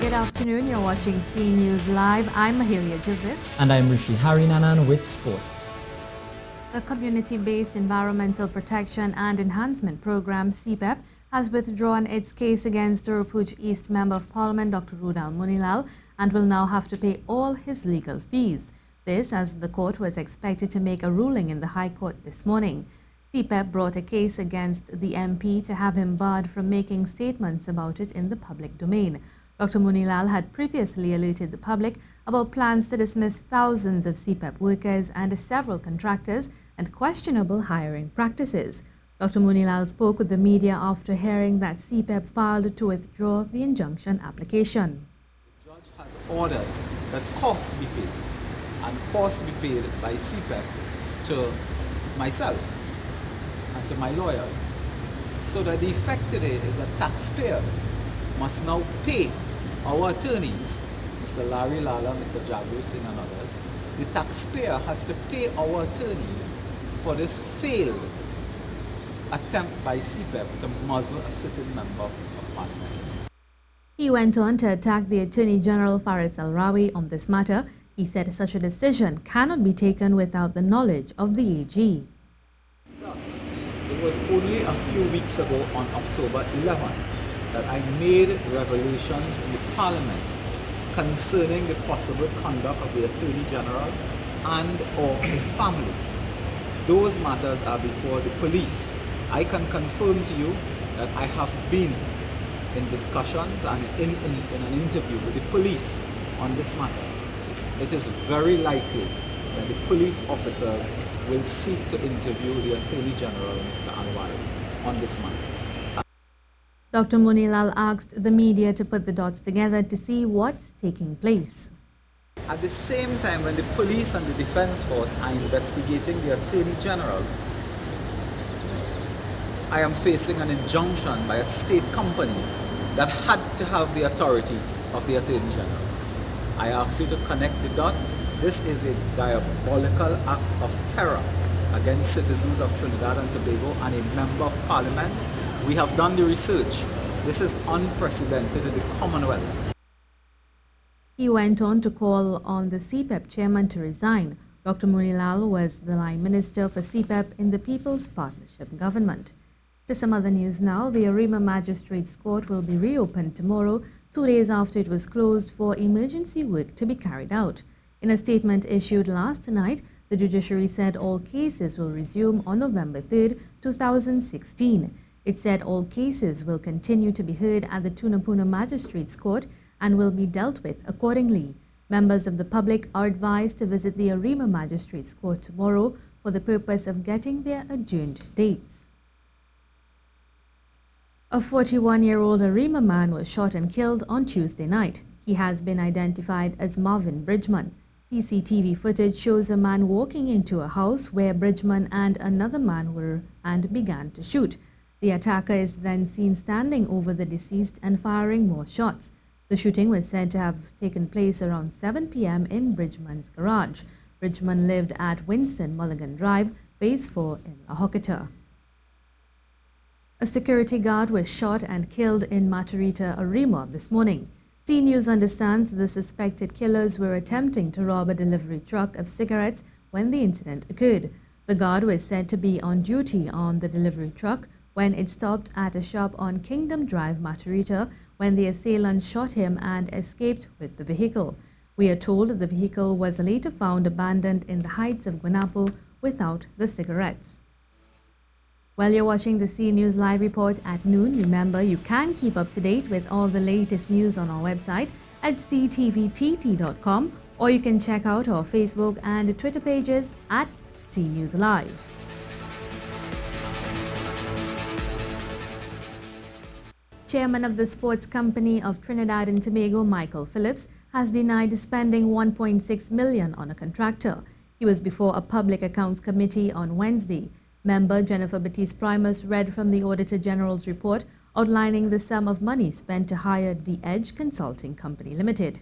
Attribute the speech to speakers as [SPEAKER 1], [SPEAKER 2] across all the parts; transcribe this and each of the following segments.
[SPEAKER 1] Good afternoon, you're watching C News Live. I'm Mahalia Joseph.
[SPEAKER 2] And I'm Rishi Harinanan with Sport.
[SPEAKER 1] The Community-Based Environmental Protection and Enhancement Program, CEPEP, has withdrawn its case against Oropouche East Member of Parliament Dr. Roodal Moonilal and will now have to pay all his legal fees. This as the court was expected to make a ruling in the High Court this morning. CEPEP brought a case against the MP to have him barred from making statements about it in the public domain. Dr. Moonilal had previously alerted the public about plans to dismiss thousands of CEPEP workers and several contractors and questionable hiring practices. Dr. Moonilal spoke with the media after hearing that CEPEP filed to withdraw the injunction application.
[SPEAKER 3] The judge has ordered that costs be paid, and costs be paid by CEPEP to myself and to my lawyers. So that the effect today is that taxpayers must now pay our attorneys, Mr. Larry Lala, Mr. Jagru Singh and others. The taxpayer has to pay our attorneys for this failed attempt by CEPEP to muzzle a sitting member of Parliament.
[SPEAKER 1] He went on to attack the Attorney General Faris Al-Rawi on this matter. He said such a decision cannot be taken without the knowledge of the AG.
[SPEAKER 3] It was only a few weeks ago on October 11th that I made revelations in the Parliament concerning the possible conduct of the Attorney General and or his family. Those matters are before the police. I can confirm to you that I have been in discussions and in an interview with the police on this matter. It is very likely that the police officers will seek to interview the Attorney General, Mr. Anwar, on this matter.
[SPEAKER 1] Dr. Moonilal asked the media to put the dots together to see what's taking place.
[SPEAKER 3] At the same time, when the police and the defense force are investigating the Attorney General, I am facing an injunction by a state company that had to have the authority of the Attorney General. I ask you to connect the dot. This is a diabolical act of terror against citizens of Trinidad and Tobago and a member of Parliament. We have done the research. This is unprecedented in the Commonwealth.
[SPEAKER 1] He went on to call on the CEPEP chairman to resign. Dr. Moonilal was the line minister for CEPEP in the People's Partnership government. To some other news now, the Arima Magistrates Court will be reopened tomorrow, 2 days after it was closed for emergency work to be carried out. In a statement issued last night, the judiciary said all cases will resume on November 3, 2016. It said all cases will continue to be heard at the Tunapuna Magistrates Court and will be dealt with accordingly. Members of the public are advised to visit the Arima Magistrates Court tomorrow for the purpose of getting their adjourned dates. A 41-year-old Arima man was shot and killed on Tuesday night. He has been identified as Marvin Bridgman. CCTV footage shows a man walking into a house where Bridgman and another man were and began to shoot. The attacker is then seen standing over the deceased and firing more shots. The shooting was said to have taken place around 7 p.m. in Bridgman's garage. Bridgman lived at Winston Mulligan Drive, Phase 4 in La Hocata. A security guard was shot and killed in Maturita, Arima this morning. C News understands the suspected killers were attempting to rob a delivery truck of cigarettes when the incident occurred. The guard was said to be on duty on the delivery truck when it stopped at a shop on Kingdom Drive, Maturita, when the assailant shot him and escaped with the vehicle. We are told the vehicle was later found abandoned in the heights of Guanapo without the cigarettes. While you're watching the C News Live report at noon, remember you can keep up to date with all the latest news on our website at ctvtt.com, or you can check out our Facebook and Twitter pages at C News Live. Chairman of the Sports Company of Trinidad and Tobago, Michael Phillips, has denied spending $1.6 million on a contractor. He was before a Public Accounts Committee on Wednesday. Member Jennifer Batiste Primus read from the Auditor General's report outlining the sum of money spent to hire The Edge Consulting Company Limited.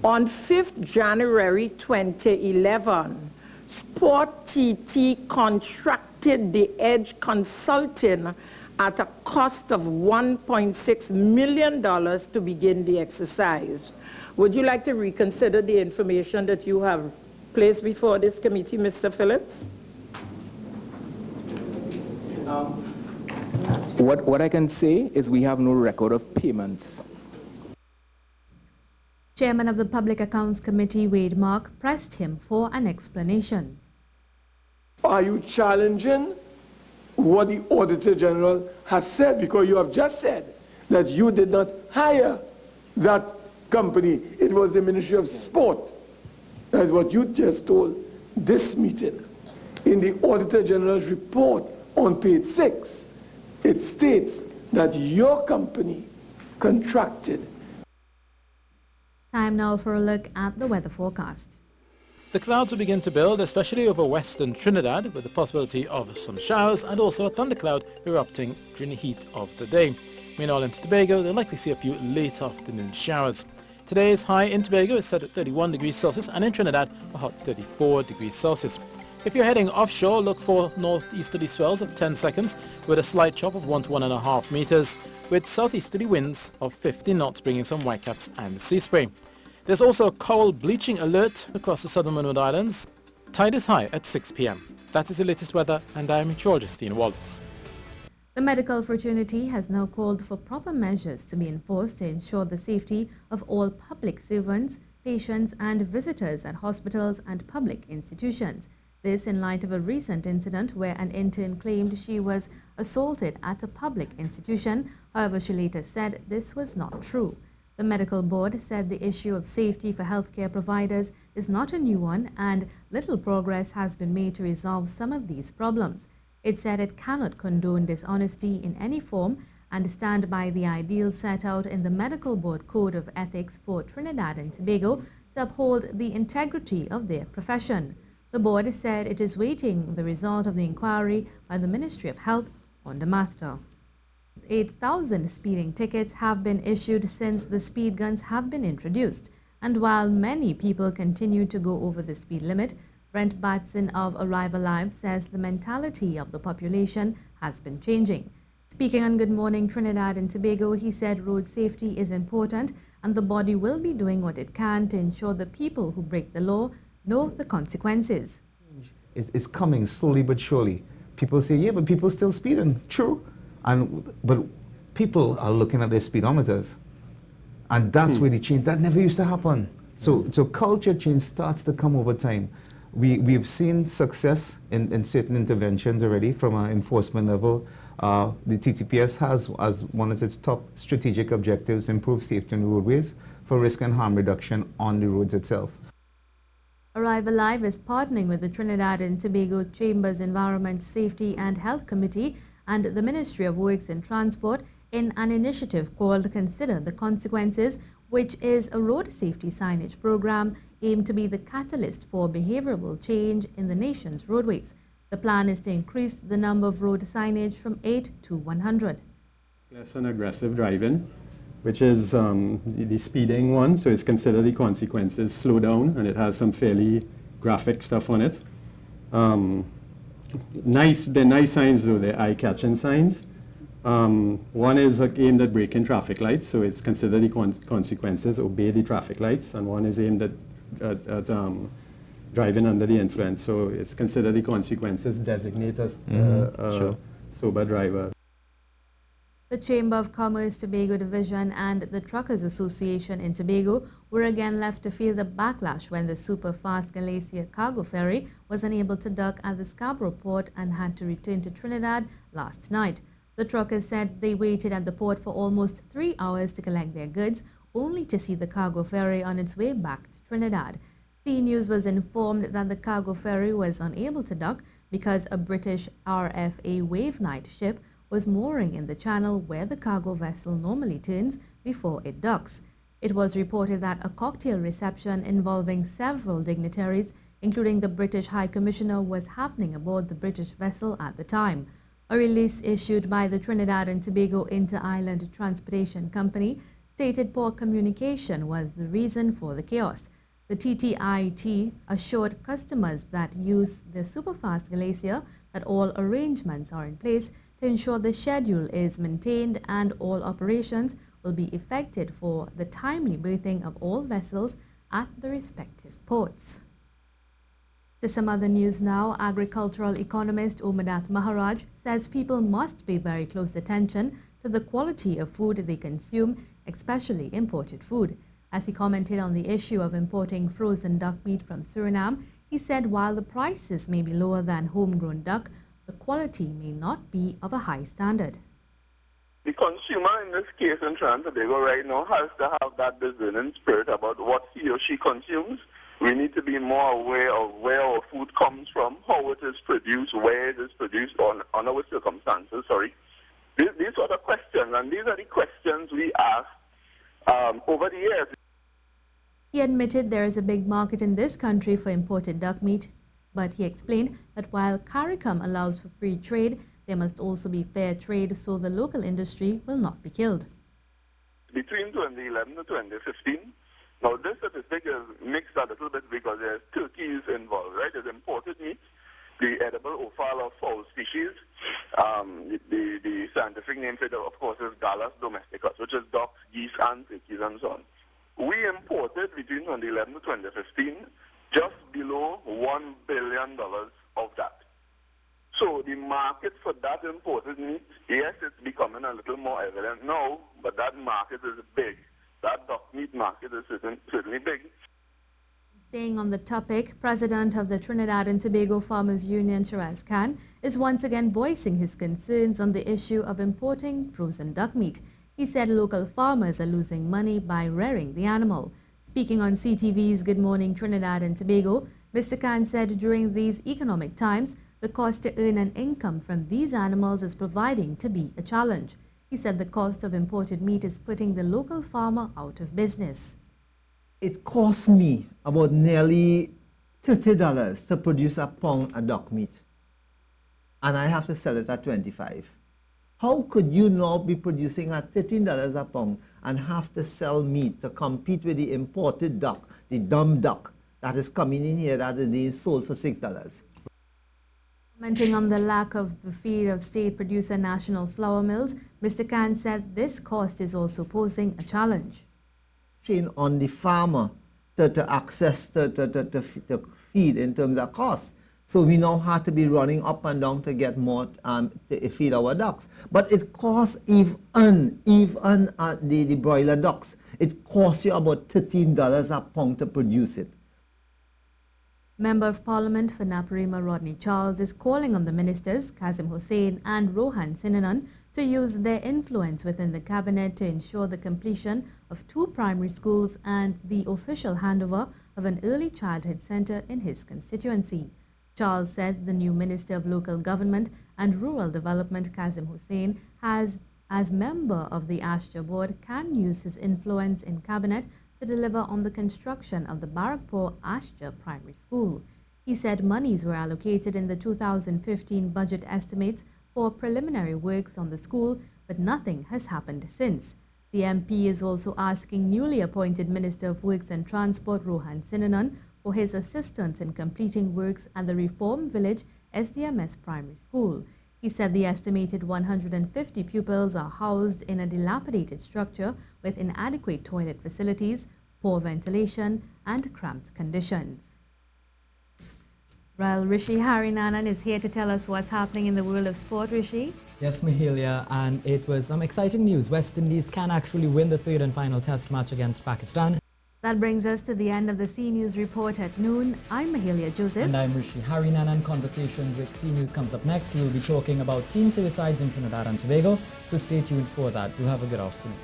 [SPEAKER 4] On 5th January 2011, Sport TT contracted The Edge Consulting at a cost of $1.6 million to begin the exercise. Would you like to reconsider the information that you have placed before this committee, Mr. Phillips?
[SPEAKER 5] What I can say is we have no record of payments.
[SPEAKER 1] Chairman of the Public Accounts Committee, Wade Mark, pressed him for an explanation.
[SPEAKER 6] Are you challenging what the Auditor General has said? Because you have just said that you did not hire that company. It was the Ministry of Sport. That is what you just told this meeting. In the Auditor General's report on page 6, it states that your company contracted.
[SPEAKER 1] Time now for a look at the weather forecast.
[SPEAKER 7] The clouds will begin to build, especially over western Trinidad, with the possibility of some showers and also a thundercloud erupting during the heat of the day. Meanwhile, in Tobago, they'll likely see a few late afternoon showers. Today's high in Tobago is set at 31 degrees Celsius and in Trinidad a hot 34 degrees Celsius. If you're heading offshore, look for northeasterly swells of 10 seconds with a slight chop of 1 to 1.5 meters, with southeasterly winds of 50 knots bringing some whitecaps and sea spray. There's also a coral bleaching alert across the southern Windward Islands. Tide is high at 6 p.m. That is the latest weather, and I am Justine Wallace.
[SPEAKER 1] The medical fraternity has now called for proper measures to be enforced to ensure the safety of all public servants, patients and visitors at hospitals and public institutions. This in light of a recent incident where an intern claimed she was assaulted at a public institution. However, she later said this was not true. The medical board said the issue of safety for healthcare providers is not a new one and little progress has been made to resolve some of these problems. It said it cannot condone dishonesty in any form and stand by the ideals set out in the Medical Board Code of Ethics for Trinidad and Tobago to uphold the integrity of their profession. The board said it is waiting the result of the inquiry by the Ministry of Health on the matter. 8,000 speeding tickets have been issued since the speed guns have been introduced. And while many people continue to go over the speed limit, Brent Batson of Arriva Live says the mentality of the population has been changing. Speaking on Good Morning Trinidad and Tobago, he said road safety is important and the body will be doing what it can to ensure the people who break the law know the consequences.
[SPEAKER 8] It's coming slowly but surely. People say, yeah, but people still speeding. True. But people are looking at their speedometers. And that's where the change, that never used to happen. So culture change starts to come over time. We've seen success in certain interventions already from an enforcement level. The TTPS has as one of its top strategic objectives improve safety on the roadways for risk and harm reduction on the roads itself.
[SPEAKER 1] Arriva Live is partnering with the Trinidad and Tobago Chamber's Environment, Safety and Health Committee and the Ministry of Works and Transport in an initiative called Consider the Consequences, which is a road safety signage program aimed to be the catalyst for behavioral change in the nation's roadways. The plan is to increase the number of road signage from 8 to 100.
[SPEAKER 9] Less and aggressive driving, which is the speeding one, so it's consider the consequences, slow down, and it has some fairly graphic stuff on it. They're nice signs though, they're eye-catching signs. One is aimed at breaking traffic lights, so it's consider the consequences, obey the traffic lights, and one is aimed at driving under the influence, so it's consider the consequences, designate a sober driver.
[SPEAKER 1] The Chamber of Commerce Tobago Division and the Truckers Association in Tobago were again left to feel the backlash when the super-fast Glacier cargo ferry was unable to dock at the Scarborough port and had to return to Trinidad last night. The truckers said they waited at the port for almost 3 hours to collect their goods, only to see the cargo ferry on its way back to Trinidad. C News was informed that the cargo ferry was unable to dock because a British RFA Wave Night ship was mooring in the channel where the cargo vessel normally turns before it docks. It was reported that a cocktail reception involving several dignitaries, including the British High Commissioner, was happening aboard the British vessel at the time. A release issued by the Trinidad and Tobago Inter-Island Transportation Company stated poor communication was the reason for the chaos. The TTIT assured customers that use the superfast Glacier that all arrangements are in place to ensure the schedule is maintained and all operations will be effected for the timely berthing of all vessels at the respective ports. To some other news now, agricultural economist Omadath Maharaj says people must pay very close attention to the quality of food they consume, especially imported food. As he commented on the issue of importing frozen duck meat from Suriname, he said while the prices may be lower than homegrown duck, the quality may not be of a high standard.
[SPEAKER 10] The consumer in this case in Trinidad and Tobago right now has to have that discerning spirit about what he or she consumes. We need to be more aware of where our food comes from, how it is produced, where it is produced, under what circumstances, These are the questions, and these are the questions we ask over the years.
[SPEAKER 1] He admitted there is a big market in this country for imported duck meat, but he explained that while CARICOM allows for free trade, there must also be fair trade so the local industry will not be killed.
[SPEAKER 10] Between 2011 to 2015, now this statistic is mixed a little bit because there's turkeys involved, right? There's imported meat, the edible offal of fowl species. The scientific name for it, of course, is Gallus domesticus, which is ducks, geese, and turkeys, and so on. We imported between 2011 to 2015 just below $1 billion of that. So the market for that imported meat, yes, it's becoming a little more evident now, but that market is big. That duck meat market is certainly big.
[SPEAKER 1] Staying on the topic, President of the Trinidad and Tobago Farmers Union, Shiraz Khan, is once again voicing his concerns on the issue of importing frozen duck meat. He said local farmers are losing money by rearing the animal. Speaking on CTV's Good Morning Trinidad and Tobago, Mr. Khan said during these economic times, the cost to earn an income from these animals is proving to be a challenge. He said the cost of imported meat is putting the local farmer out of business.
[SPEAKER 11] It costs me about nearly $30 to produce a pound of duck meat, and I have to sell it at $25. How could you now be producing at $13 a pound and have to sell meat to compete with the imported duck, the dumb duck that is coming in here that is being sold for $6?
[SPEAKER 1] Commenting on the lack of the feed of state producer national flour mills, Mr. Khan said this cost is also posing a challenge.
[SPEAKER 11] On the farmer to access to feed in terms of cost. So we now have to be running up and down to get more to feed our ducks. But it costs even the broiler ducks, it costs you about $13 a pound to produce it.
[SPEAKER 1] Member of Parliament for Arima Rodney Charles is calling on the ministers, Kazim Hussain and Rohan Sinanan, to use their influence within the cabinet to ensure the completion of 2 primary schools and the official handover of an early childhood center in his constituency. Charles said the new Minister of Local Government and Rural Development, Kazim Hussain, has, as member of the Ashja board, can use his influence in cabinet to deliver on the construction of the Barakpur Ashja Primary School. He said monies were allocated in the 2015 budget estimates for preliminary works on the school, but nothing has happened since. The MP is also asking newly appointed Minister of Works and Transport, Rohan Sinanan, for his assistance in completing works at the Reform Village SDMS Primary School. He said the estimated 150 pupils are housed in a dilapidated structure with inadequate toilet facilities, poor ventilation, and cramped conditions. Well, Rishi Harinanan is here to tell us what's happening in the world of sport. Rishi?
[SPEAKER 2] Yes, Mahalia, and it was some exciting news. West Indies can actually win the 3rd and final test match against Pakistan.
[SPEAKER 1] That brings us to the end of the C News Report at noon. I'm Mahalia Joseph.
[SPEAKER 2] And I'm Rishi Harinanan. Conversation with C News comes up next. We'll be talking about teen suicides in Trinidad and Tobago, so stay tuned for that. Do have a good afternoon.